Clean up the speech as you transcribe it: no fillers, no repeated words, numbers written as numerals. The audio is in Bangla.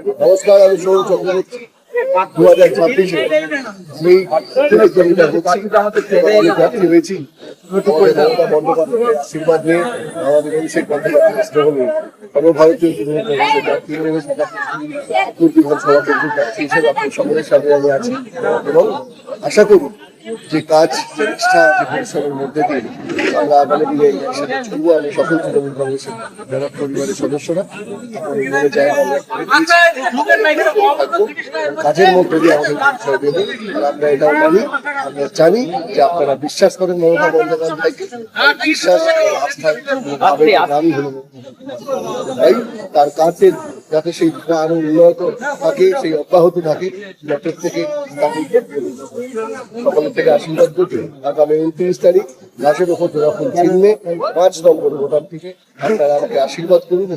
নমস্কার, আমি সৌরভ চক্রবর্তী। 2026-এ আমি প্রার্থী হয়েছি। মমতা বন্দ্যোপাধ্যায়ের আশীর্বাদ নিয়ে, আমাদের অভিষেক বন্দ্যোপাধ্যায়ের গ্রহণে সর্বভারতীয় বিধানসভা কেন্দ্র প্রার্থী হিসেবে আপনার সকলের সামনে আমি আছি এবং আশা করি যে কাজ নিষ্ঠা যে পরিশ্রমের মধ্যে দিয়ে আমরা আগামী দিনে একসাথে চলবো। আমি সকল তৃণমূল কংগ্রেসের যারা পরিবারের সদস্যরা কাজের মধ্যে দিয়ে আমাদের পরিচয় দেবো। আর আমরা এটাও জানি, আমরা জানি যে আপনারা বিশ্বাস করেন মমতা বন্দ্যোপাধ্যায়কে, বিশ্বাস আস্থার নামই হল তাই তার কাজের যাতে সেই আরো উন্নত থাকে, সেই অব্যাহত থাকে, প্রত্যেকে সকলের থেকে আশীর্বাদ করবে। আগামী 29 তারিখ গাছের ওপর যখন চিহ্নে 5 নম্বর ভোটার থেকে আপনারা আমাকে আশীর্বাদ করুন।